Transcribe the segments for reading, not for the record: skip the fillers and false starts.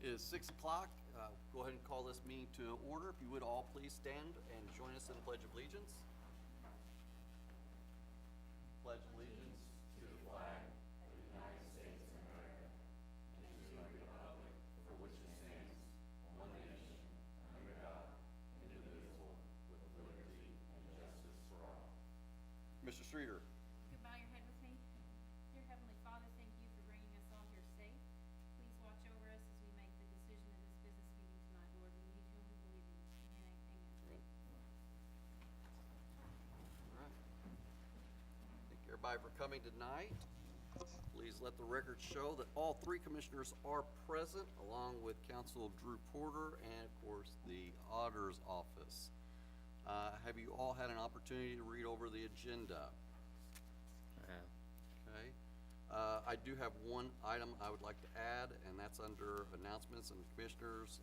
Is 6 o'clock. Go ahead and call this meeting to order. If you would all please stand and join us in the Pledge of Allegiance. Pledge allegiance to the flag of the United States of America and to the republic for which it stands, one nation, under God, indivisible, with liberty and justice for all. Mr. Streeter. You could bow your head with me. Dear Heavenly Father, thank you for bringing us all here safe. Please watch over us as we make the decision of this business meeting tonight, Lord. We need you and we believe in you. Amen. All right. Thank everybody for coming tonight. Please let the record show that all three commissioners are present, along with Council Drew Porter and, of course, the Auditor's Office. Have you all had an opportunity to read over the agenda? I have. Okay. I do have one item I would like to add, and that's under announcements and commissioners.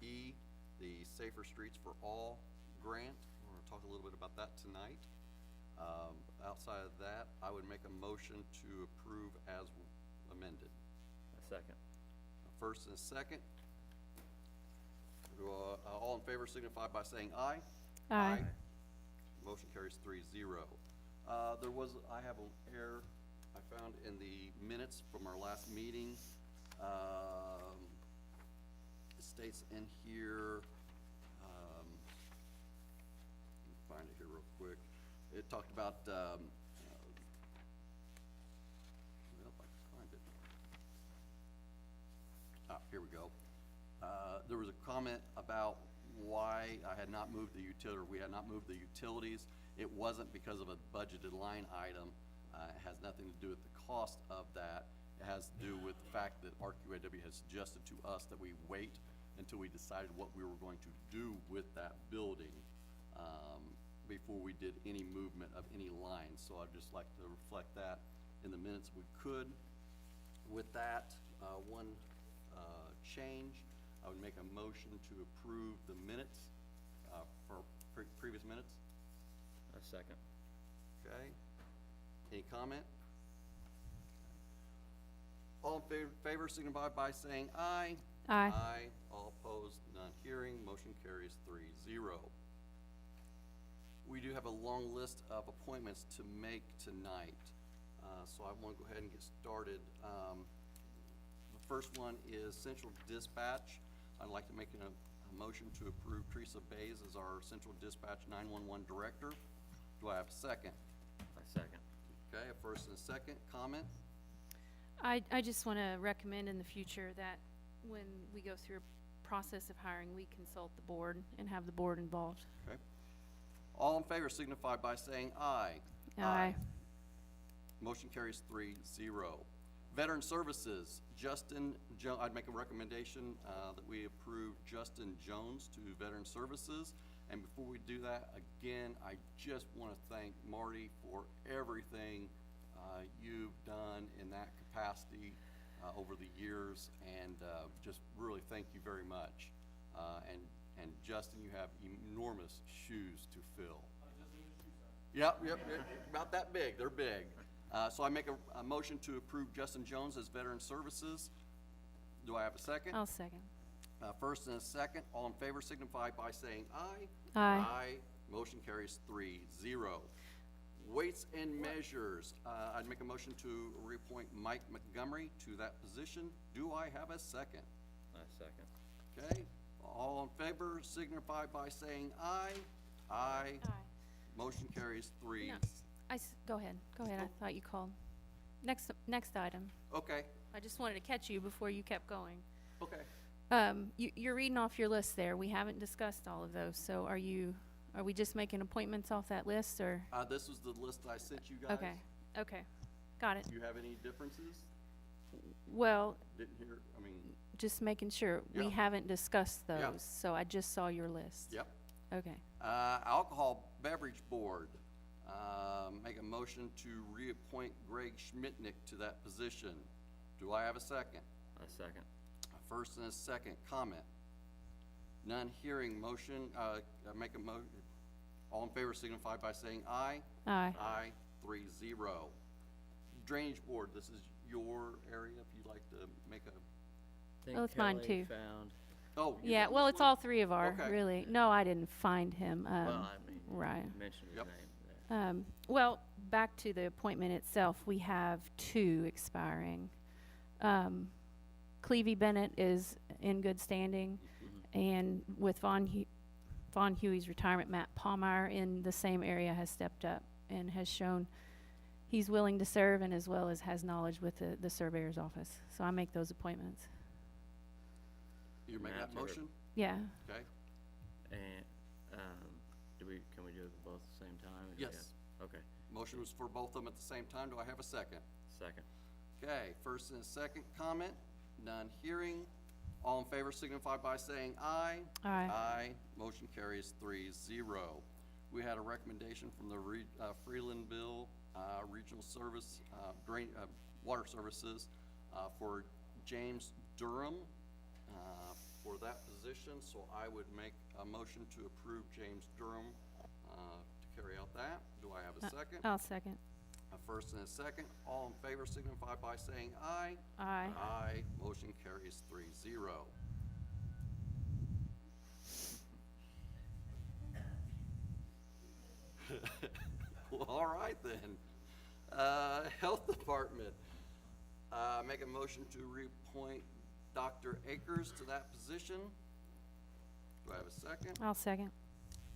E, the Safer Streets for All grant. We're going to talk a little bit about that tonight. Outside of that, I would make a motion to approve as amended. A second. First and a second. All in favor signify by saying aye. Aye. Motion carries 3-0. I have an error I found in the minutes from our last meeting. It states in here, let me find it here real quick. It talked about, well, if I can find it. Here we go. There was a comment about why I had not moved the we had not moved the utilities. It wasn't because of a budgeted line item. It has nothing to do with the cost of that. It has to do with the fact that RQAW has suggested to us that we wait until we decided what we were going to do with that building before we did any movement of any lines. So I'd just like to reflect that in the minutes we could. With that one change, I would make a motion to approve the minutes for previous minutes. A second. Okay. Any comment? All in favor signify by saying aye. Aye. Aye. All opposed, none hearing. Motion carries 3-0. We do have a long list of appointments to make tonight, so I want to go ahead and get started. The first one is Central Dispatch. I'd like to make a motion to approve Teresa Bays as our Central Dispatch 911 Director. Do I have a second? A second. Okay, a first and a second. Comment? I just want to recommend in the future that when we go through a process of hiring, we consult the board and have the board involved. Okay. All in favor signify by saying aye. Aye. Motion carries 3-0. Veteran Services, Justin Jones. I'd make a recommendation that we approve Justin Jones to Veteran Services. And before we do that, again, I just want to thank Marty for everything you've done in that capacity over the years, and just really thank you very much. And Justin, you have enormous shoes to fill. Yep, about that big. They're big. So I make a motion to approve Justin Jones as Veteran Services. Do I have a second? I'll second. First and a second. All in favor signify by saying aye. Aye. Aye. Motion carries 3-0. Weights and Measures. I'd make a motion to reappoint Mike Montgomery to that position. Do I have a second? A second. Okay. All in favor signify by saying aye. Aye. Aye. Motion carries 3. No, go ahead. Go ahead. I thought you called. Next item. Okay. I just wanted to catch you before you kept going. Okay. You're reading off your list there. We haven't discussed all of those. So are we just making appointments off that list, or? This was the list I sent you guys. Okay. Got it. Do you have any differences? Well, Didn't hear, just making sure. We Yeah. haven't discussed those. Yeah. So I just saw your list. Yep. Okay. Alcohol Beverage Board. Make a motion to reappoint Greg Schmitnick to that position. Do I have a second? A second. A first and a second. Comment? None hearing. Motion, make a motion. All in favor signify by saying aye. Aye. Aye. 3-0. Drainage Board, this is your area, if you'd like to make a think Oh, it's mine Kelly too. found, Oh, you Yeah, found well, this it's one? all three of our, Okay. really. No, I didn't find him. well, I mean, right. you mentioned his Yep. name there. Well, back to the appointment itself, we have two expiring. Clevie Bennett is in good standing, and with Von Huey's retirement, Matt Palmeyer in the same area has stepped up and has shown he's willing to serve, and as well as has knowledge with the surveyor's office. So I make those appointments. You make that Matt, or- motion? Yeah. Okay, And, can we do it both at the same time? Or do we yes. have- Okay, Motion was for both of them at the same time. Do I have a second? second. Okay, first and a second comment, none hearing. All in favor signify by saying aye. Aye. Aye. Motion carries 3-0. We had a recommendation from the Freelandville Regional Service, Water Services, for James Durham, for that position. So I would make a motion to approve James Durham, to carry out that. Do I have a second? I'll second. A first and a second. All in favor signify by saying aye. Aye. Aye. Motion carries 3-0. Well, all right then. Health Department, make a motion to reappoint Dr. Akers to that position. Do I have a second? I'll second.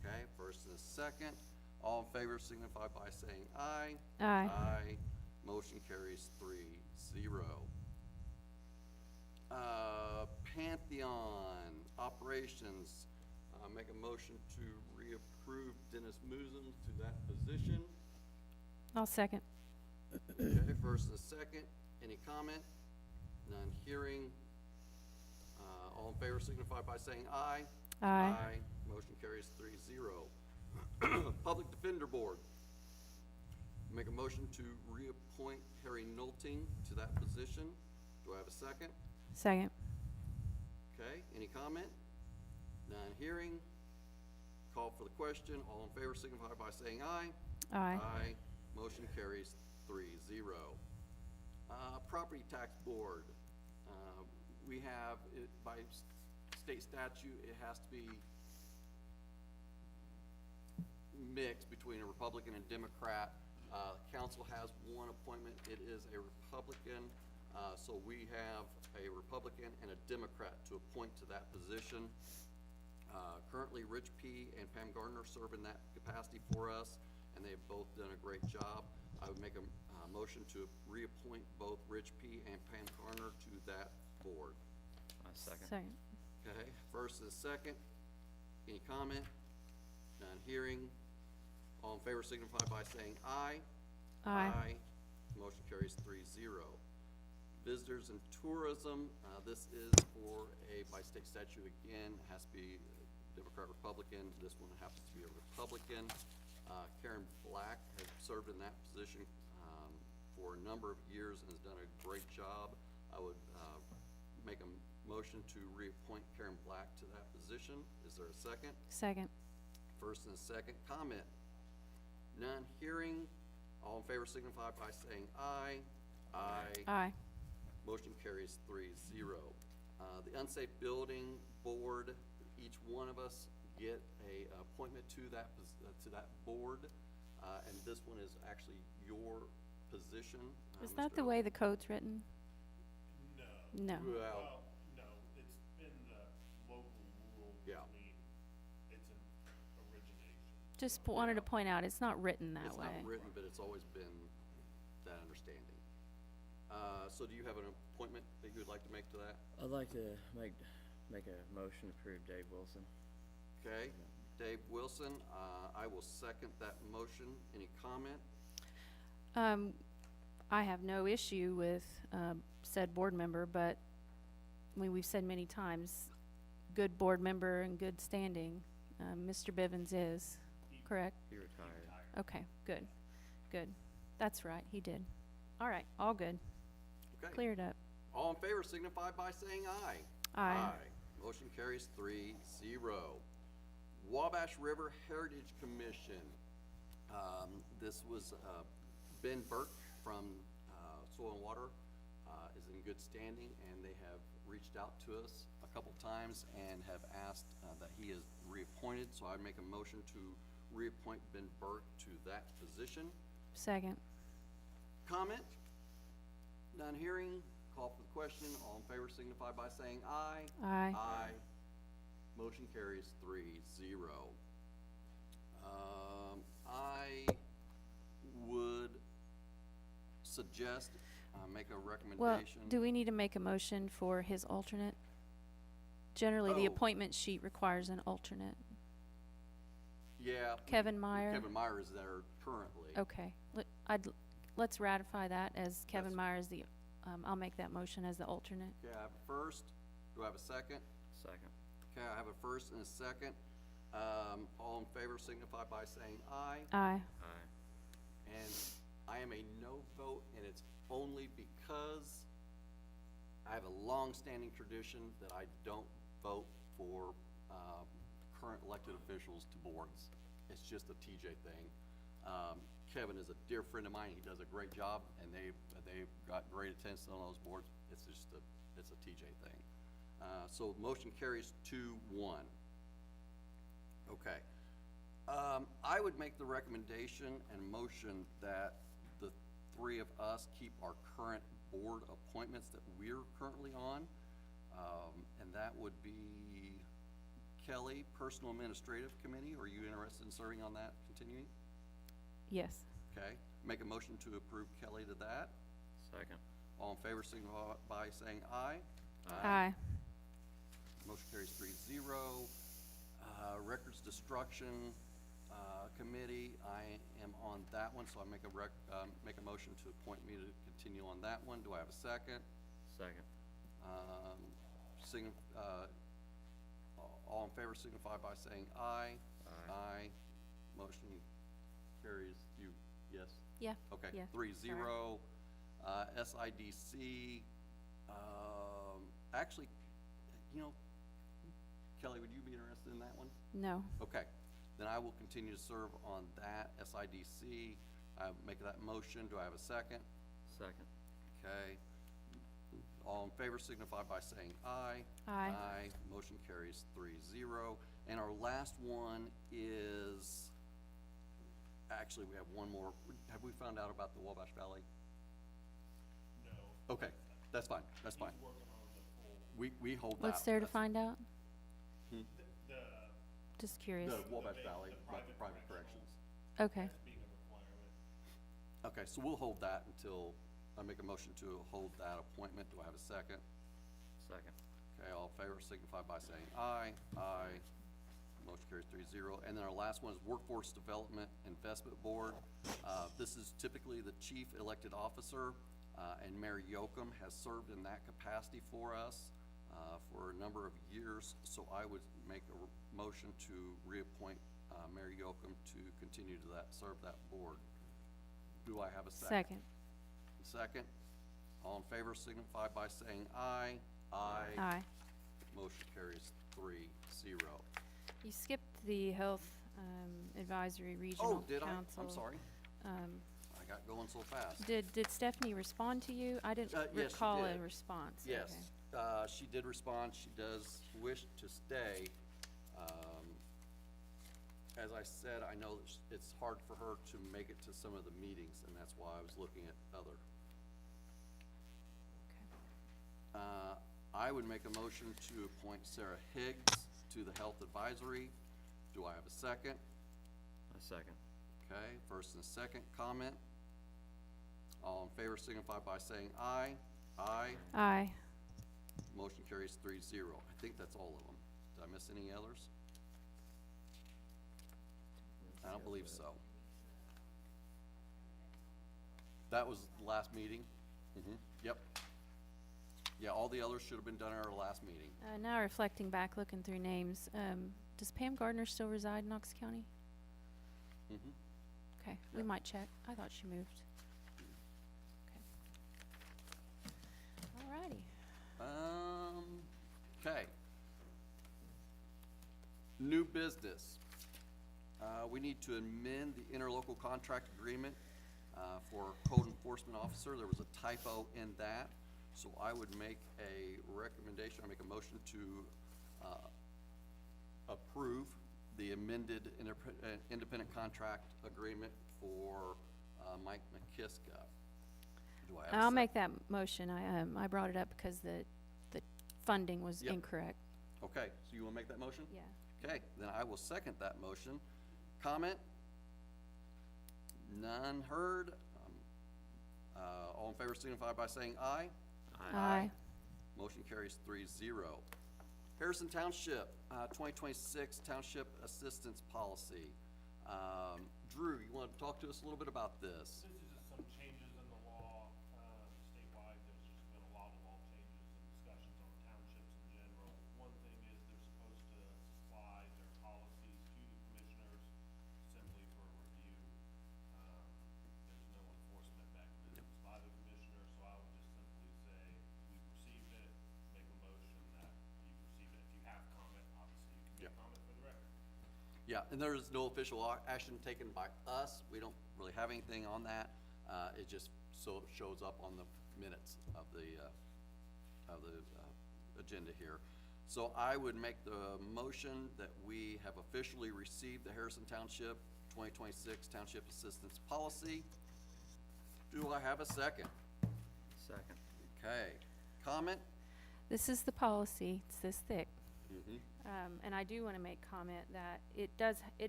Okay, first and a second. All in favor signify by saying aye. Aye. Aye. Motion carries 3-0. Pantheon Operations, make a motion to reapprove Dennis Musen to that position. I'll second. Okay, first and a second. Any comment? None hearing. All in favor signify by saying aye. Aye. Motion carries 3-0. Public Defender Board. Make a motion to reappoint Harry Nolting to that position. Do I have a second? Second. Okay, any comment? None hearing. Call for the question. All in favor signify by saying aye. Aye. Aye. Motion carries 3-0. Property Tax Board. We have, by state statute, it has to be mixed between a Republican and Democrat. Council has one appointment. It is a Republican. So we have a Republican and a Democrat to appoint to that position. Currently, Rich P. and Pam Gardner serve in that capacity for us, and they've both done a great job. I would make a motion to reappoint both Rich P. and Pam Gardner to that board. Second. Second. Okay, first and second. Any comment? None hearing. All in favor signify by saying aye. Aye. Motion carries 3-0. Visitors and Tourism, this is for by state statute again, it has to be Democrat, Republican. This one happens to be a Republican. Karen Black has served in that position for a number of years and has done a great job. I would make a motion to reappoint Karen Black to that position. Is there a second? Second. First and a second. Comment? None hearing. All in favor signify by saying aye. Aye. Aye. Motion carries 3-0. The Unsafe Building Board, each one of us get a appointment to that board, and this one is actually your position. Is that Mr. the way the code's written? No. No. Well, Well, no, it's been the local rule. Yeah. I mean, it's an origination. Just wanted to point out, it's not written that it's way. not written, but it's always been that understanding. So do you have an appointment that you would like to make to that? I'd like to make a motion to approve Dave Wilson. Okay, Dave Wilson, I will second that motion. Any comment? I have no issue with said board member, but we've said many times, good board member and good standing. Mr. Bivens is, correct? He retired. Okay, good, good. That's right, he did. All right, all good. Okay. Cleared up. All in favor signify by saying aye. Aye. Motion carries 3-0. Wabash River Heritage Commission. This was Ben Burke from Soil and Water is in good standing, and they have reached out to us a couple times and have asked that he is reappointed, so I make a motion to reappoint Ben Burke to that position. Second. Comment? None hearing, call for the question, all in favor signify by saying aye. Aye. Aye. Motion carries 3-0. I would suggest, make a Well, recommendation. do we need to make a motion for his alternate? Generally, the Oh. appointment sheet requires an alternate. Yeah. Kevin Meyer? Kevin Meyer is there currently. Okay, let's ratify that as Kevin Yes. Meyer is the, I'll make that motion as the alternate. Okay, I have a first. Do I have a second? Second. Okay, I have a first and a second. All in favor signify by saying aye. Aye. Aye. And I am a no vote, and it's only because I have a long-standing tradition that I don't vote for, current elected officials to boards. It's just a TJ thing. Kevin is a dear friend of mine. He does a great job, and they've got great attendance on those boards. It's just it's a TJ thing. So motion carries 2-1. Okay. I would make the recommendation and motion that the three of us keep our current board appointments that we're currently on. And that would be Kelly, Personal Administrative Committee. Are you interested in serving on that, continuing? Yes. Okay. Make a motion to approve Kelly to that. Second. All in favor signify by saying aye. Aye. Motion carries 3-0. Records Destruction Committee, I am on that one, so I make a motion to appoint me to continue on that one. Do I have a second? Second. All in favor signify by saying aye. Aye. Aye. Motion carries, you, yes? Yeah. Okay, Yeah. 3-0. SIDC, actually, you know, Kelly, would you be interested in that one? No. Okay, then I will continue to serve on that, SIDC. I make that motion. Do I have a second? Second. Okay. All in favor signify by saying aye. Aye. Aye. Motion carries 3-0. And our last one is, actually, we have one more. Have we found out about the Wabash Valley? No. Okay, that's fine, that's fine. He's working on the full, We hold that. What's there to that's- find out? the, Just curious. The Wabash the Valley, private private correctional. corrections. Okay. as being a requirement. Okay, so we'll hold that until, I make a motion to hold that appointment. Do I have a second? Second. Okay, all in favor signify by saying aye. Aye. Motion carries 3-0. And then our last one is Workforce Development Investment Board. This is typically the chief elected officer, and Mayor Yoakum has served in that capacity for us for a number of years. So I would make a motion to reappoint Mayor Yoakum to continue to serve that board. Do I have a second? Second. Second. All in favor signify by saying aye. Aye. Aye. Motion carries 3-0. You skipped the Health Advisory Oh, Regional did I? Council. I'm sorry. Um, I got going so fast. Did Stephanie respond to you? I didn't Yes, she recall a did. response. Yes, Okay. she did respond. She does wish to stay. As I said, I know that it's hard for her to make it to some of the meetings, and that's why I was looking at other. I would make a motion to appoint Sarah Higgs to the Health Advisory. Do I have a second? A second. Okay, first and second comment. All in favor signify by saying aye. Aye. Aye. Motion carries 3-0. I think that's all of them. Did I miss any others? I don't believe so. That was the last meeting? Yep. Yeah, all the others should have been done at our last meeting. Now reflecting back, looking through names, does Pam Gardner still reside in Knox County? Mhm. Okay, we Yeah. might check. I thought she moved. Okay. Alrighty. Okay. New business. We need to amend the interlocal contract agreement for code enforcement officer. There was a typo in that. So I would make a recommendation, I make a motion to, approve the amended independent contract agreement for, Mike McKiska. Do I have a I'll second? make that motion. I brought it up because the funding was Yep. incorrect. Okay, so you will make that motion? Yeah. Okay, then I will second that motion. Comment? None heard. All in favor signify by saying aye. Aye. Motion carries 3-0. Harrison Township, 2026 Township Assistance Policy. Drew, you want to talk to us a little bit about this? This is just some changes in the law, statewide. There's just been a lot of law changes and discussions on townships in general. One thing is they're supposed to supply their policies to the commissioners simply for review. There's no enforcement mechanisms by the commissioner, so I would just simply say, we've received it, make a motion that you've received it. If you have comment, obviously you can Yep. make comment for the record. Yeah, and there is no official action taken by us. We don't really have anything on that. It just shows up on the minutes of the agenda here. So I would make the motion that we have officially received the Harrison Township 2026 Township Assistance Policy. Do I have a second? Second. Okay, comment? This is the policy. It's this thick. Mm-hmm. And I do want to make comment that it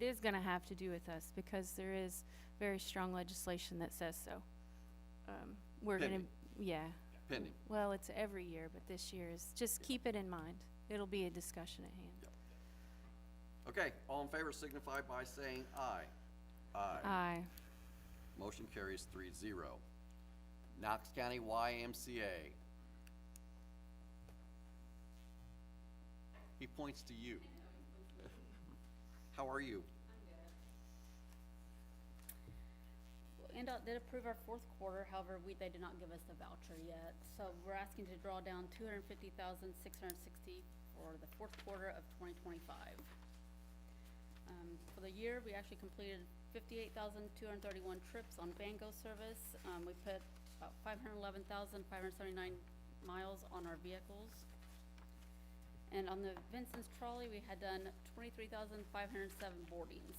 is going to have to do with us because there is very strong legislation that says so. We're going to, Pending. yeah. Pending. Well, it's every year, but this year is, just keep it in mind. It'll be a discussion at hand. Yep. Okay, all in favor signify by saying aye. Aye. Motion carries 3-0. Knox County YMCA. He points to you. How are you? NDOT did approve our fourth quarter, however, they did not give us the voucher yet. So we're asking to draw down $250,660 for the fourth quarter of 2025. For the year, we actually completed 58,231 trips on Bango service. We put about 511,579 miles on our vehicles. And on the Vincent's trolley, we had done 23,507 boardings.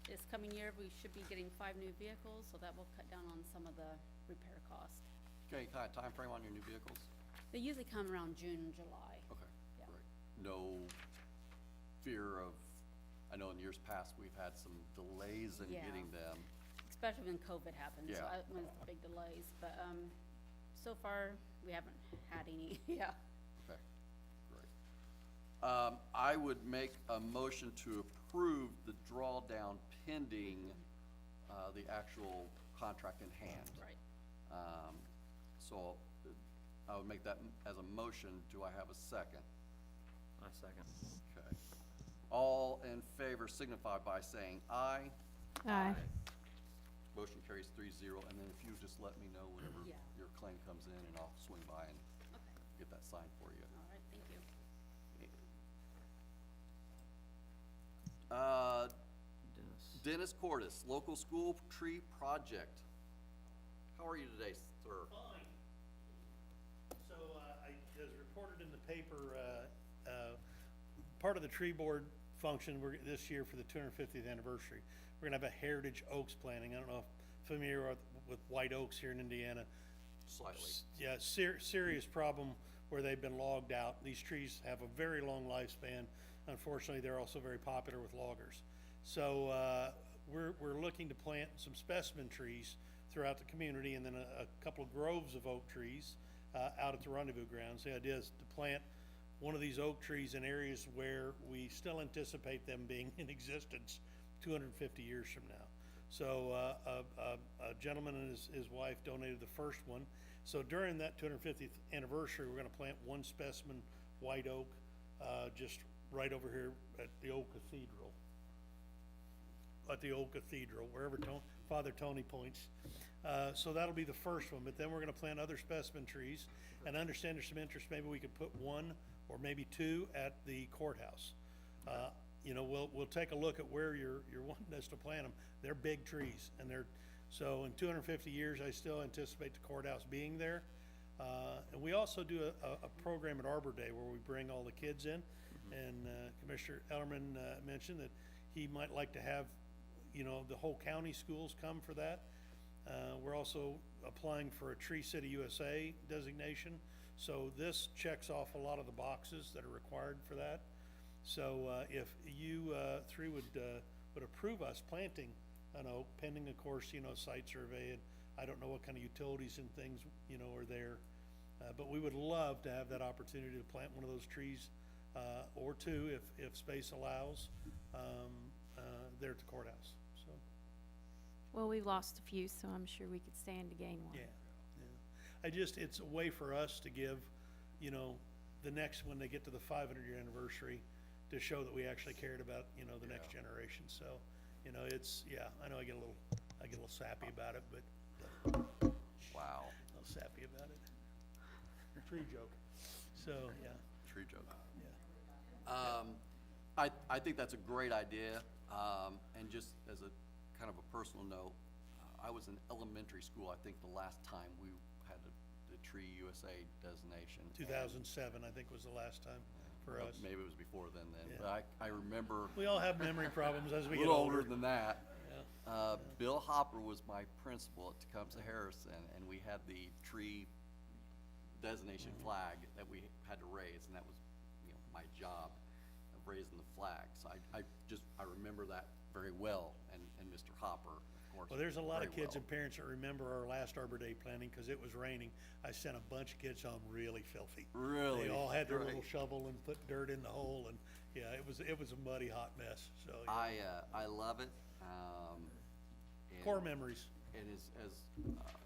This coming year, we should be getting 5 new vehicles, so that will cut down on some of the repair cost. Okay, kind of time frame on your new vehicles? They usually come around June and July. Okay, Yeah. great. No fear of, I know in years past, we've had some delays in Yeah. getting them. Especially when COVID happened, so Yeah. when it's big delays, but, so far, we haven't had any, yeah. Okay, great. I would make a motion to approve the drawdown pending, the actual contract in hand. Right. So I would make that as a motion. Do I have a second? I second. Okay. All in favor signify by saying aye. Aye. Motion carries 3-0, and then if you just let me know whenever Yeah. your claim comes in, and I'll swing by and Okay, get that signed for you. all right, thank you. Dennis. Dennis Cordes, local school tree project. How are you today, sir? Fine. So, as reported in the paper, part of the tree board function this year for the 250th anniversary, we're gonna have a heritage oaks planting. I don't know if familiar with white oaks here in Indiana. Slightly. Yeah, serious problem where they've been logged out. These trees have a very long lifespan. Unfortunately, they're also very popular with loggers. So, we're looking to plant some specimen trees throughout the community, and then a couple of groves of oak trees out at the rendezvous grounds. The idea is to plant one of these oak trees in areas where we still anticipate them being in existence 250 years from now. So a gentleman and his wife donated the first one. So during that 250th anniversary, we're going to plant one specimen white oak just right over here at the old cathedral. At the old cathedral, wherever Father Tony points. So that'll be the first one, but then we're gonna plant other specimen trees, and I understand there's some interest, maybe we could put one or maybe two at the courthouse. You know, we'll take a look at where you're wanting us to plant them. They're big trees, and so in 250 years, I still anticipate the courthouse being there. And we also do a program at Arbor Day where we bring all the kids in. And Commissioner Ellerman mentioned that he might like to have, you know, the whole county schools come for that. We're also applying for a Tree City USA designation. So this checks off a lot of the boxes that are required for that. So if you three would approve us planting an oak, pending, of course, you know, site survey, and I don't know what kind of utilities and things, you know, are there. But we would love to have that opportunity to plant one of those trees, or two, if space allows, there at the courthouse, so, Well, we've lost a few, so I'm sure we could stand to gain one. yeah. It's a way for us to give, you know, the next, when they get to the 500-year anniversary, to show that we actually cared about, you know, the next generation, so, you know, I know I get a little sappy about it, but Wow, a little sappy about it. Tree joke, so, yeah, tree joke. yeah. I think that's a great idea, and just as a kind of a personal note, I was in elementary school, I think the last time we had the Tree USA designation. 2007, I think, was the last time for Well, us. maybe it was before then, Yeah. but I remember We all have memory problems as a we get little older. older than that. Yeah. Bill Hopper was my principal at Tecumseh Harrison, and we had the tree designation flag that we had to raise, and that was, you know, my job of raising the flag. So I remember that very well, and Mr. Hopper, of course. Well, there's a lot of very kids well. and parents that remember our last Arbor Day planting, because it was raining. I sent a bunch of kids home really filthy. Really? They all had their Great. little shovel and put dirt in the hole, and, yeah, it was a muddy, hot mess, so. yeah. I love it. And- Core memories. And as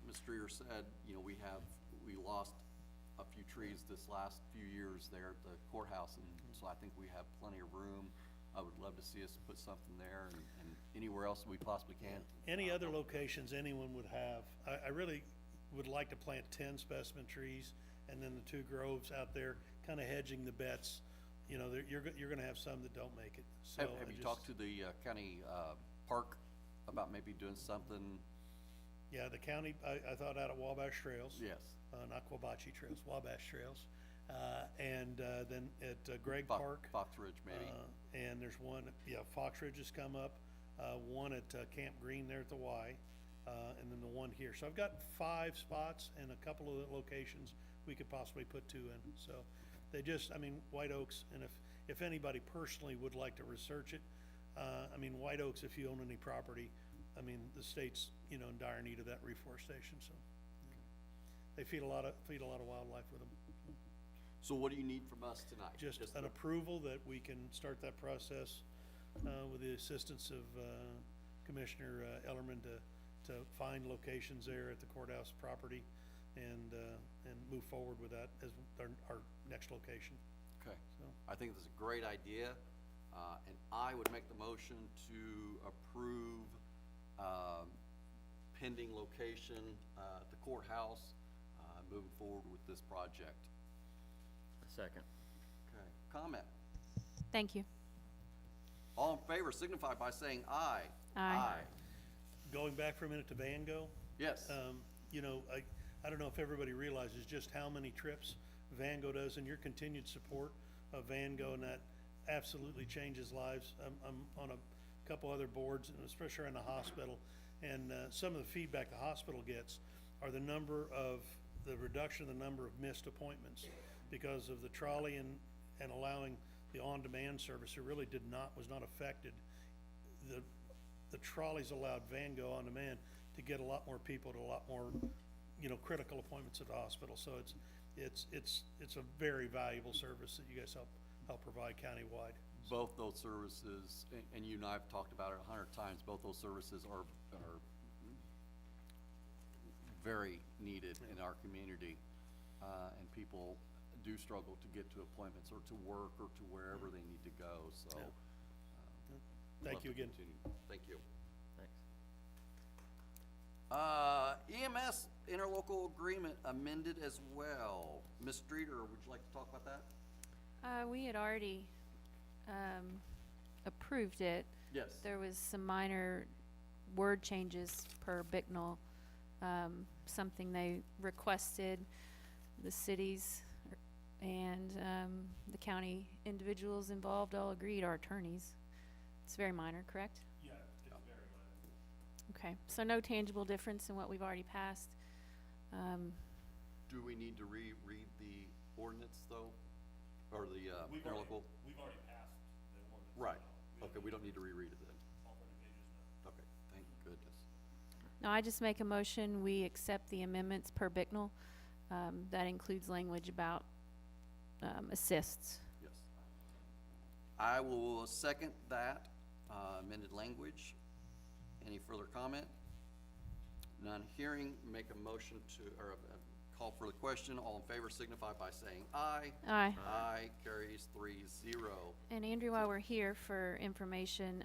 Ms. Streeter said, you know, we lost a few trees this last few years there at the courthouse, and so I think we have plenty of room. I would love to see us put something there and anywhere else we possibly can. Any other locations anyone would have, I really would like to plant 10 specimen trees, and then the 2 groves out there, kind of hedging the bets. You know, you're gonna have some that don't make it, so. Have you talked to the county park about maybe doing something? Yeah, the county, I thought out at Wabash Trails. Yes. Not Quabachi Trails, Wabash Trails. And then at Gregg Fox- Park. Fox Ridge, maybe. And there's one, yeah, Fox Ridge has come up, one at Camp Green there at the Y, and then the one here. So I've got 5 spots and a couple of locations we could possibly put 2 in. So they just, I mean, white oaks, and if anybody personally would like to research it, I mean, white oaks, if you own any property, I mean, the state's, you know, in dire need of that reforestation, so. They feed a lot of wildlife with them. So what do you need from us tonight? Just an approval that we can start that process, with the assistance of, Commissioner Ellerman to find locations there at the courthouse property and move forward with that as our next location, Okay. so. I think this is a great idea, and I would make the motion to approve pending location at the courthouse, moving forward with this project. Second. Okay, comment? Thank you. All in favor signify by saying aye. Aye. Going back for a minute to Van Gogh, Yes. you know, I don't know if everybody realizes just how many trips Van Gogh does, and your continued support of Van Gogh, and that absolutely changes lives. I'm on a couple other boards, and especially in the hospital, and some of the feedback the hospital gets are the reduction of the number of missed appointments because of the trolley and allowing the on-demand service. It really was not affected. The trolleys allowed Van Gogh on demand to get a lot more people to a lot more, you know, critical appointments at the hospital. So it's a very valuable service that you guys help provide countywide. Both those services, and you and I have talked about it 100 times, both those services are very needed in our community. And people do struggle to get to appointments or to work or to wherever they need to go, so. Yeah. love Thank you to again. continue. Thank you. Thanks. EMS interlocal agreement amended as well. Ms. Streeter, would you like to talk about that? We had already, approved it. Yes. There was some minor word changes per Bicknell, something they requested. the cities and, the county individuals involved all agreed, our attorneys. It's very minor, correct? Yeah, it's very minor. Okay, so no tangible difference in what we've already passed. Do we need to reread the ordinance though? Or the, We've interlocal? We've already passed the ordinance. Right, now. okay, we don't need to reread it then. All 30 pages now. Okay, thank goodness. No, I just make a motion, we accept the amendments per Bicknell. That includes language about, assists. Yes. I will second that, amended language. Any further comment? None hearing, make a motion to, or call for the question. All in favor signify by saying aye. Aye. Aye, carries 3-0. And Andrew, while we're here for information,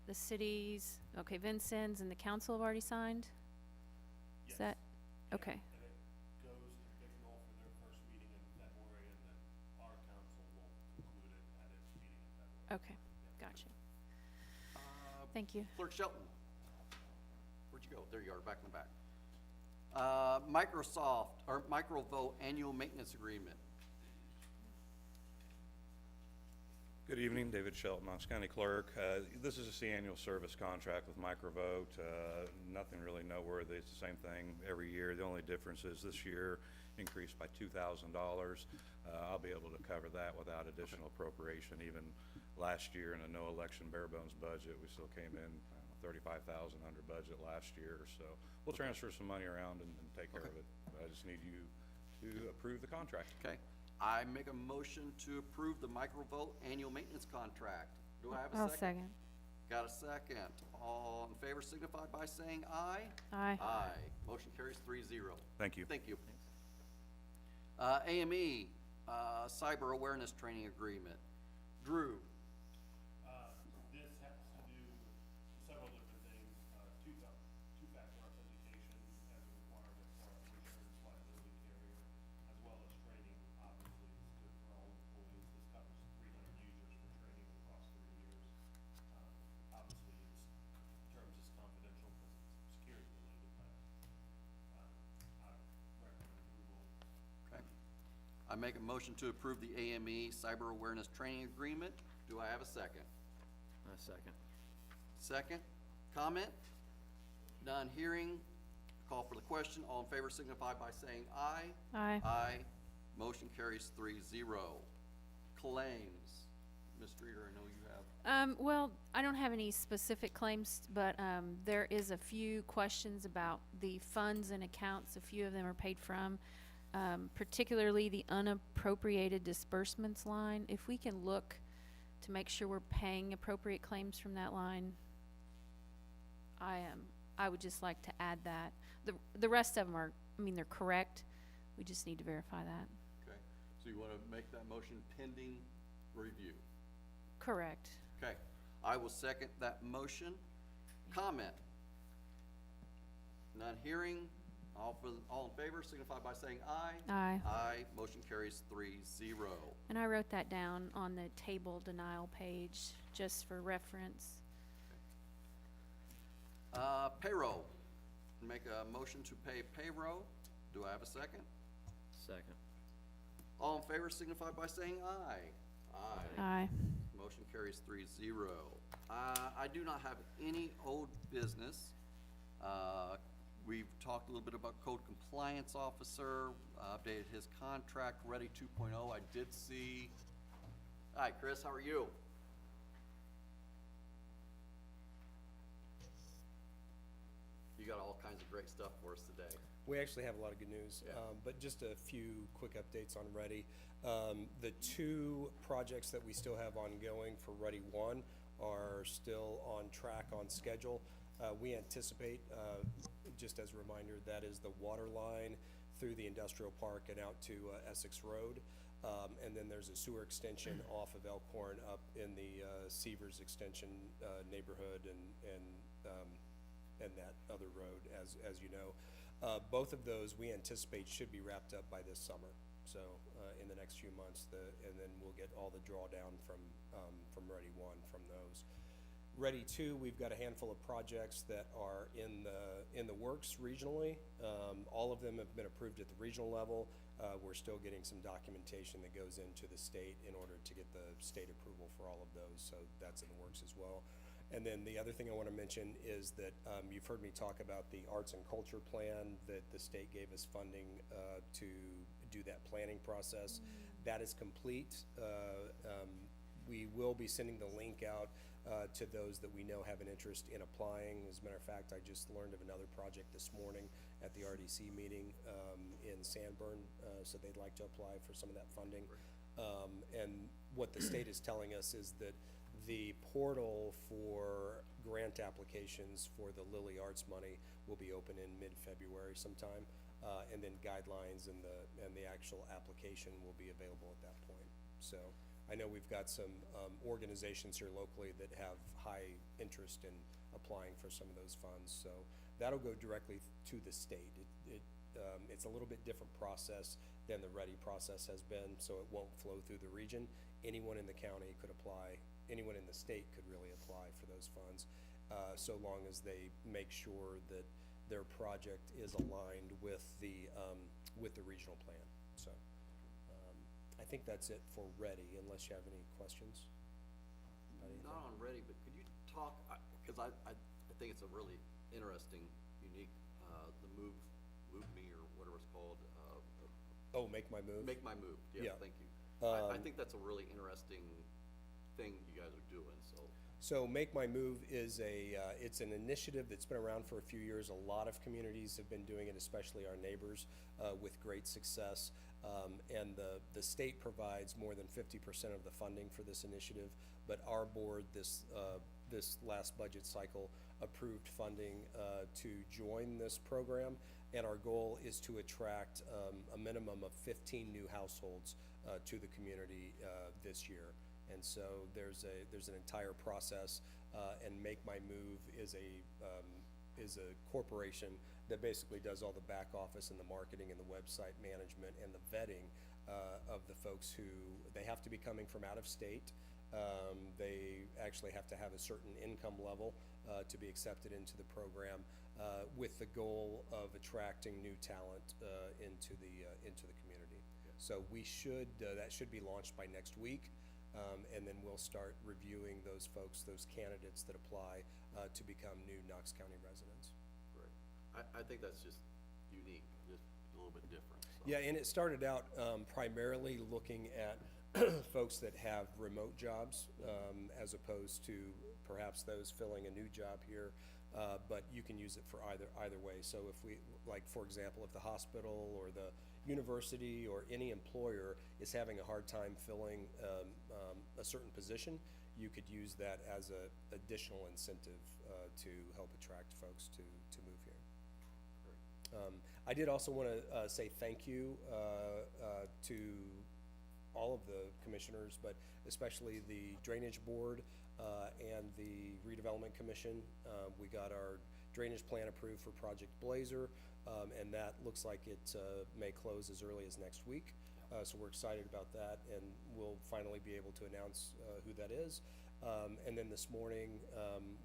the cities, okay, Vincennes and the council have already signed? Is Yes. that, Yeah, okay, And it goes to Bicknell for their first meeting in February, and then our council will conclude it at its meeting in February. okay, gotcha. Uh, Thank you. Clerk Shelton, where'd you go? There you are, back in the back. Microsoft, or Microvote Annual Maintenance Agreement. Good evening, David Shelton, Knox County Clerk. This is just the annual service contract with Microvote. Nothing really noteworthy. It's the same thing every year. The only difference is this year increased by $2,000. I'll be able to cover that without additional appropriation. Even last year in a no election bare bones budget, we still came in $35,000 under budget last year. So we'll transfer some money around and take care of it. But I just need you to approve the contract. Okay, I make a motion to approve the Microvote Annual Maintenance Contract. Do I have a I'll second? second. Got a second. All in favor signify by saying aye. Aye. Aye. Motion carries 3-0. Thank you. Thank you. AME, Cyber Awareness Training Agreement. Drew, This has to do with several different things, two-factor authentication as a requirement for our insurance liability carrier, as well as training, obviously, it's good for all employees. This covers 300 users for training across 3 years. Obviously, terms is confidential because it's security related, but, I recommend approval. okay. I make a motion to approve the AME Cyber Awareness Training Agreement. Do I have a second? Second. Second. Comment? None hearing. Call for the question. All in favor signify by saying aye. Aye. Aye. Motion carries 3-0. Claims. Ms. Streeter, I know you have. Well, I don't have any specific claims, but, there is a few questions about the funds and accounts. A few of them are paid from, particularly the unappropriated disbursements line. If we can look to make sure we're paying appropriate claims from that line, I would just like to add that. The rest of them are, I mean, they're correct. We just need to verify that. Okay. So you want to make that motion pending review? Correct. Okay. I will second that motion. Comment? None hearing. All in favor signify by saying aye. Aye. Aye. Motion carries 3-0. And I wrote that down on the table denial page, just for reference. Payroll. Make a motion to pay payroll. Do I have a second? Second. All in favor signify by saying aye. Aye. Aye. Motion carries 3-0. I do not have any old business. We've talked a little bit about code compliance officer, updated his contract, ready 2.0. I did see, hi, Chris, how are you? You got all kinds of great stuff for us today. We actually have a lot of good news, Yeah. but just a few quick updates on Ready. The 2 projects that we still have ongoing for Ready 1 are still on track, on schedule. We anticipate, just as a reminder, that is the water line through the industrial park and out to Essex Road. And then there's a sewer extension off of Elkhorn up in the Severs Extension neighborhood and that other road, as you know. Both of those we anticipate should be wrapped up by this summer. So in the next few months, and then we'll get all the drawdown from Ready 1 from those. Ready two, we've got a handful of projects that are in the works regionally. All of them have been approved at the regional level. We're still getting some documentation that goes into the state in order to get the state approval for all of those, so that's in the works as well. And then the other thing I wanna mention is that, you've heard me talk about the arts and culture plan, that the state gave us funding, to do that planning process. That is complete. We will be sending the link out, to those that we know have an interest in applying. As a matter of fact, I just learned of another project this morning at the RDC meeting, in Sanborn, so they'd like to apply for some of that funding. And what the state is telling us is that the portal for grant applications for the Lilly Arts money will be open in mid-February sometime, and then guidelines and the actual application will be available at that point. So I know we've got some organizations here locally that have high interest in applying for some of those funds, so that'll go directly to the state. It's a little bit different process than the READY process has been, so it won't flow through the region. Anyone in the county could apply, anyone in the state could really apply for those funds, so long as they make sure that their project is aligned with the regional plan, so. I think that's it for READY, unless you have any questions about anything. Not on ready, but could you talk, cause I think it's a really interesting, unique, the move me or whatever it's called, Oh, Make My Move? Make My Move, yeah, Yeah. thank you. I think that's a really interesting thing you guys are doing, so. So Make My Move is it's an initiative that's been around for a few years. A lot of communities have been doing it, especially our neighbors, with great success. And the state provides more than 50% of the funding for this initiative, but our board this last budget cycle approved funding to join this program, and our goal is to attract a minimum of 15 new households to the community this year. And so there's an entire process, and Make My Move is a corporation that basically does all the back office and the marketing and the website management and the vetting of the folks who, they have to be coming from out of state. They actually have to have a certain income level to be accepted into the program, with the goal of attracting new talent into the community. So that should be launched by next week. And then we'll start reviewing those folks, those candidates that apply to become new Knox County residents. Great. I think that's just unique, just a little bit different, so. Yeah, and it started out primarily looking at folks that have remote jobs, as opposed to perhaps those filling a new job here. But you can use it for either way. So if we, like, for example, if the hospital or the university or any employer is having a hard time filling a certain position, you could use that as a additional incentive to help attract folks to move here. I did also want to say thank you to all of the commissioners, but especially the Drainage Board and the Redevelopment Commission. We got our drainage plan approved for Project Blazer, and that looks like it may close as early as next week. So we're excited about that, and we'll finally be able to announce who that is. And then this morning,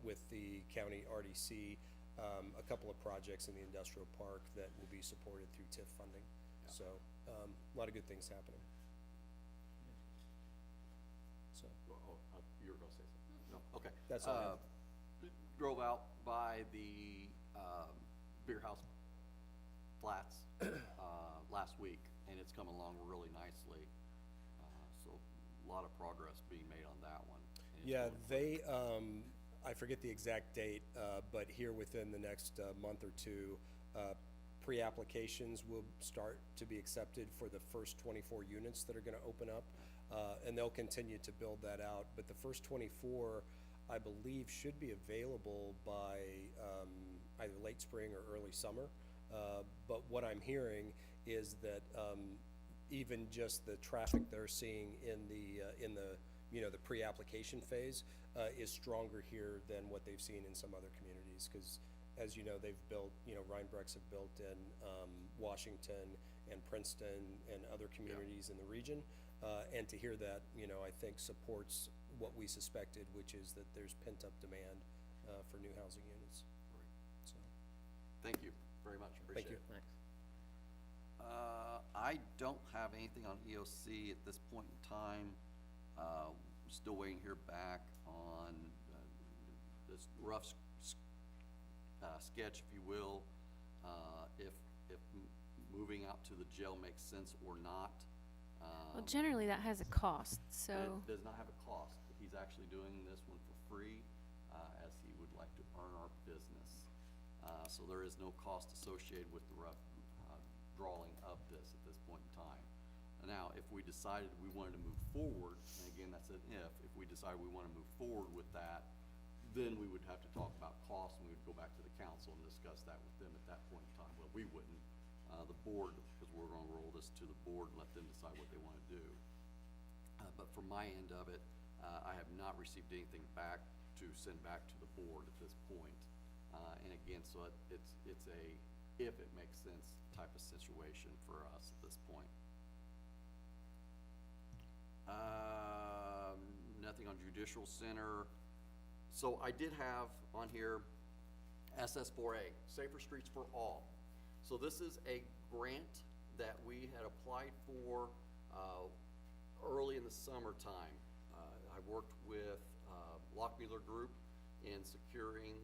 with the county RDC, a couple of projects in the industrial park that will be supported through TIF funding. Yeah. So a lot of good things happening. So You were gonna say something? No, okay. That's all I have. Drove out by the, beer house flats, last week, and it's coming along really nicely. So a lot of progress being made on that one. And it's Yeah, going- I forget the exact date, but here within the next month or two, pre-applications will start to be accepted for the first 24 units that are gonna open up. And they'll continue to build that out, but the first 24, I believe, should be available by either late spring or early summer. But what I'm hearing is that even just the traffic they're seeing in the pre-application phase is stronger here than what they've seen in some other communities. Because as you know, they've built, Rhinebrecks have built in Washington and Princeton and other communities in the region. And to hear that, I think supports what we suspected, which is that there's pent-up demand, for new housing units, so. Thank you very much, appreciate you. it. Thanks. I don't have anything on EOC at this point in time. Still waiting to hear back on this rough sketch, if you will, if moving out to the jail makes sense or not. Well, generally that has a cost, so, It does not have a cost. He's actually doing this one for free, as he would like to earn our business. So there is no cost associated with the rough drawing of this at this point in time. Now, if we decided we wanted to move forward, and again, that's an if we decide we want to move forward with that, then we would have to talk about cost, and we would go back to the council and discuss that with them at that point in time. Well, we wouldn't, the board, because we're gonna roll this to the board and let them decide what they wanna do. But from my end of it, I have not received anything back to send back to the board at this point. And again, so it's a if it makes sense type of situation for us at this point. Nothing on judicial center. So I did have on here SS4A, Safer Streets for All. So this is a grant that we had applied for early in the summertime. I worked with Lockmuller Group in securing,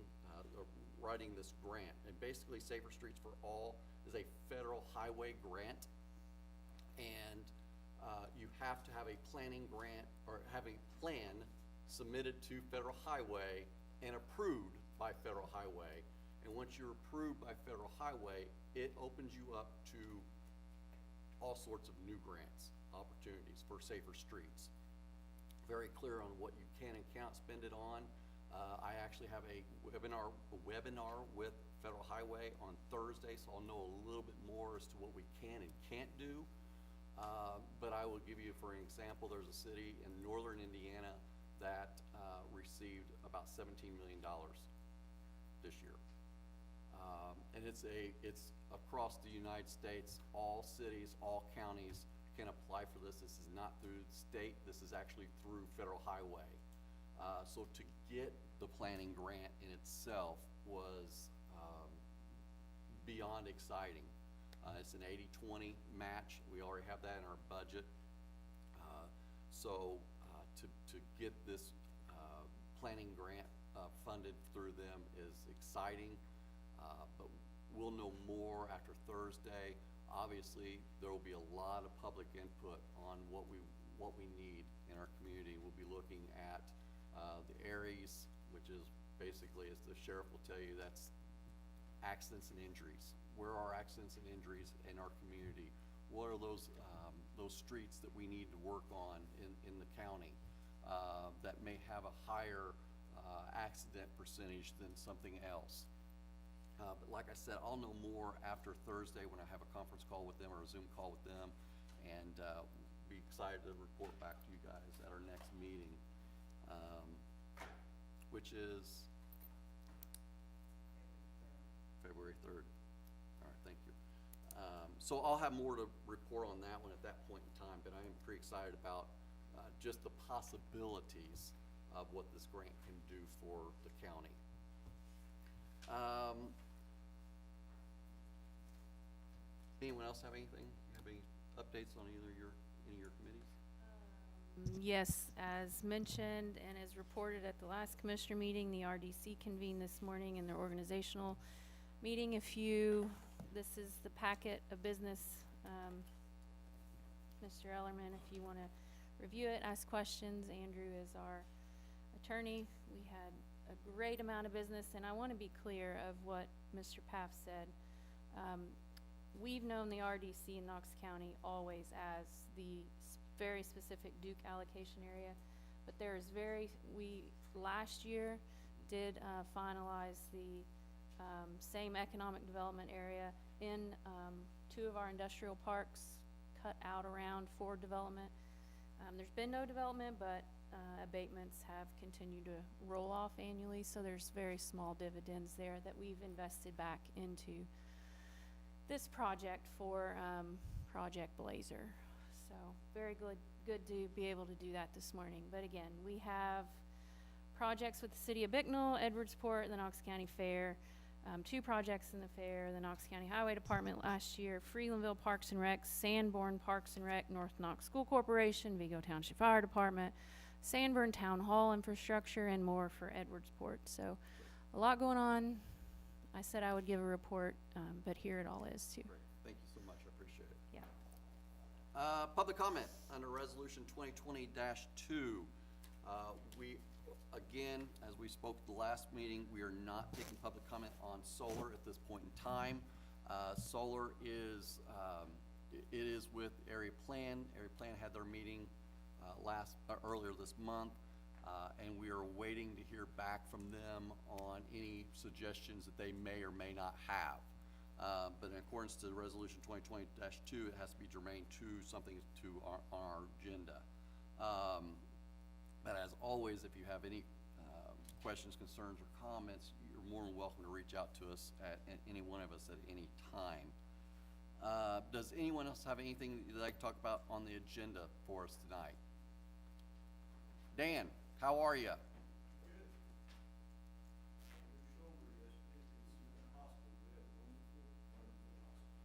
writing this grant. And basically Safer Streets for All is a federal highway grant. And you have to have a planning grant or have a plan submitted to Federal Highway and approved by Federal Highway. And once you're approved by Federal Highway, it opens you up to all sorts of new grants, opportunities for safer streets. Very clear on what you can and can't spend it on. I actually have a webinar with Federal Highway on Thursday, so I'll know a little bit more as to what we can and can't do. But I will give you, for an example, there's a city in northern Indiana that received about $17 million this year. And it's across the United States. All cities, all counties can apply for this. This is not through the state. This is actually through Federal Highway. So to get the planning grant in itself was beyond exciting. It's an 80-20 match. We already have that in our budget. So to get this planning grant funded through them is exciting. But we'll know more after Thursday. Obviously, there will be a lot of public input on what we need in our community. We'll be looking at the ARIES, which is basically, as the sheriff will tell you, that's accidents and injuries. Where are accidents and injuries in our community? What are those streets that we need to work on in the county that may have a higher accident percentage than something else? But like I said, I'll know more after Thursday when I have a conference call with them or a Zoom call with them, and be excited to report back to you guys at our next meeting, which is February 3rd. All right, thank you. So I'll have more to report on that one at that point in time, but I am pretty excited about just the possibilities of what this grant can do for the county. Anyone else have anything? Have any updates on any of your committees? yes, as mentioned and as reported at the last commissioner meeting, the RDC convened this morning in their organizational meeting. This is the packet of business, Mr. Ellerman, if you wanna review it, ask questions. Andrew is our attorney. We had a great amount of business, and I wanna be clear of what Mr. Paff said. We've known the RDC in Knox County always as the very specific Duke allocation area, but there is we last year did finalize the same economic development area in 2 of our industrial parks cut out around for development. There's been no development, but abatements have continued to roll off annually, so there's very small dividends there that we've invested back into this project for Project Blazer. So very good good to be able to do that this morning. But again, we have projects with the city of Bicknell, Edwardsport, the Knox County Fair, 2 projects in the fair, the Knox County Highway Department last year, Freelandville Parks and Rec, Sanborn Parks and Rec, North Knox School Corporation, Vigo Township Fire Department, Sanborn Town Hall infrastructure, and more for Edwardsport. So a lot going on. I said I would give a report, but here it all is too. Great, thank you so much, I appreciate it. Yeah. Public comment under resolution 2020-2. We, again, as we spoke at the last meeting, we are not taking public comment on solar at this point in time. Solar is, it is with Area Plan. Area Plan had their meeting earlier this month, and we are waiting to hear back from them on any suggestions that they may or may not have. But in accordance to resolution 2020-2, it has to be germane to something on our agenda. But as always, if you have any questions, concerns, or comments, you're more than welcome to reach out to us at any one of us at any time. Does anyone else have anything you'd like to talk about on the agenda for us tonight? Dan, how are you?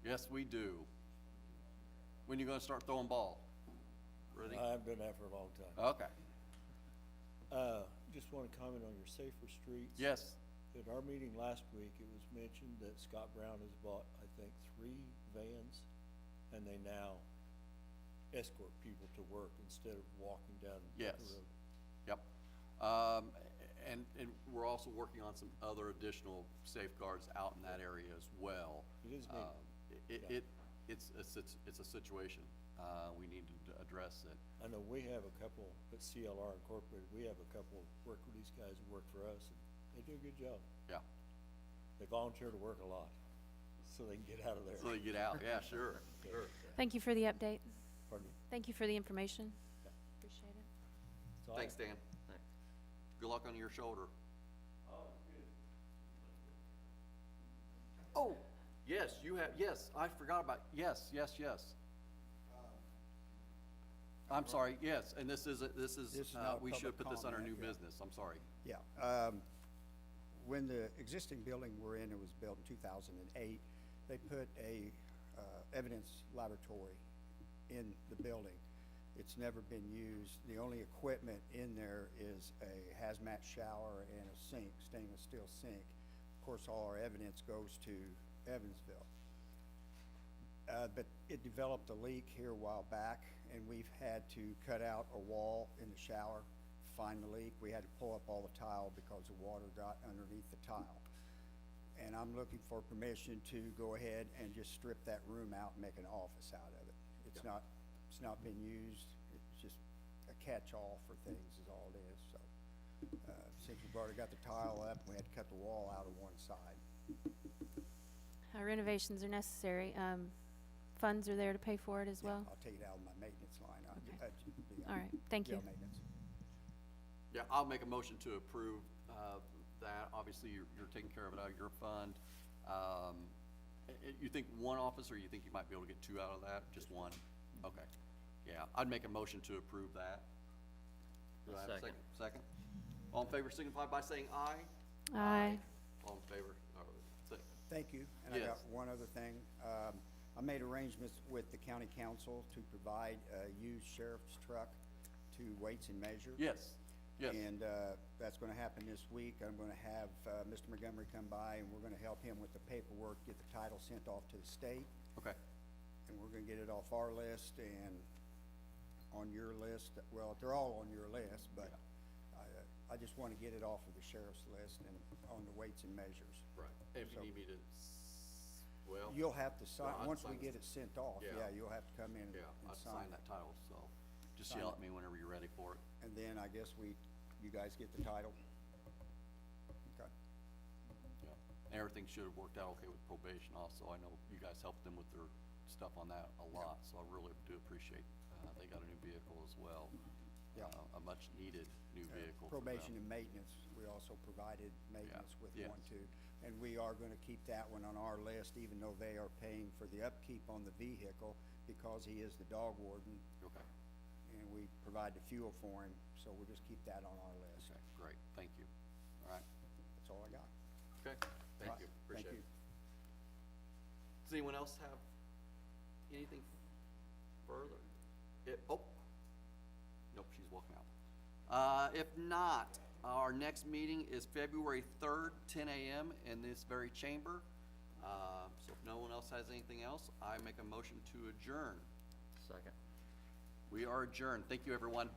Yes, we do. When you gonna start throwing ball? Ready? I've been there for a long time. Okay. Just want to comment on your safer streets. Yes. At our meeting last week, it was mentioned that Scott Brown has bought, I think, 3 vans, and they now escort people to work instead of walking down the Yes. road. Yep. And we're also working on some other additional safeguards out in that area as well. It is neat. It's a situation. We need to address it. I know we have a couple at CLR Incorporated, we have a couple work with these guys who work for us, and they do a good job. Yeah. They volunteer to work a lot, so they can get out of there. So they get out, yeah, sure, sure. Thank you for the update. Pardon me? Thank you for the information. Yeah. Appreciate it. That's all I Thanks, have. Dan. Thanks. Good luck on your shoulder. Oh, yes, you have, yes, I forgot about, yes. I'm sorry, yes, and this is, This is not we should public put this under new comment, yeah. business, I'm sorry. Yeah, when the existing building we're in, it was built in 2008, they put a evidence laboratory in the building. It's never been used. The only equipment in there is a hazmat shower and a sink, stainless steel sink. Of course, all our evidence goes to Evansville. But it developed a leak here a while back, and we've had to cut out a wall in the shower, find the leak. We had to pull up all the tile because the water got underneath the tile. And I'm looking for permission to go ahead and just strip that room out and make an office out of it. It's not been used. It's just a catch-all for things is all it is, so. Since we've already got the tile up, we had to cut the wall out of one side. Renovations are necessary. Funds are there to pay for it as well? I'll take it out of my maintenance line. Okay. All right, thank you. Jail maintenance. Yeah, I'll make a motion to approve, that. Obviously, you're taking care of it out of your fund. You think one office, or you think you might be able to get 2 out of that? Just one? Okay. Yeah, I'd make a motion to approve that. Do I have a Second. Second? All in favor signify by saying aye. Aye. All in favor, say. Thank you. And I got Yes. one other thing. I made arrangements with the county council to provide a used sheriff's truck to Weights and Measure. Yes, yes. And that's gonna happen this week. I'm gonna have Mr. Montgomery come by, and we're gonna help him with the paperwork, get the title sent off to the state, Okay, and we're gonna get it off our list and on your list. Well, they're all on your list, but I just wanna get it off of the sheriff's list and on the Weights and Measures. right. If you So- need me to, well, You'll have to Well, sign, I'd once sign we this. get it sent off, Yeah. yeah, you'll have to come in yeah, and I'd sign sign it. that title, so just Sign yell it. at me whenever you're ready for it. And then I guess you guys get the title? Okay. Yeah. And everything should have worked out okay with probation also. I know you guys helped them with their stuff on that a lot, so I really do appreciate, they got a new vehicle as well. Yeah. A much needed new vehicle for them. Probation and maintenance, we also provided maintenance with yes. one too. And we are gonna keep that one on our list, even though they are paying for the upkeep on the vehicle, because he is the dog warden, Okay, and we provide the fuel for him, so we'll just keep that on our list. Okay, great, thank you. All right, That's all I got. okay, thank Right, you, thank appreciate you. it. Does anyone else have anything further? Oh, nope, she's walking out. If not, our next meeting is February 3rd, 10 a.m. in this very chamber. So if no one else has anything else, I make a motion to adjourn. Second. We are adjourned. Thank you, everyone.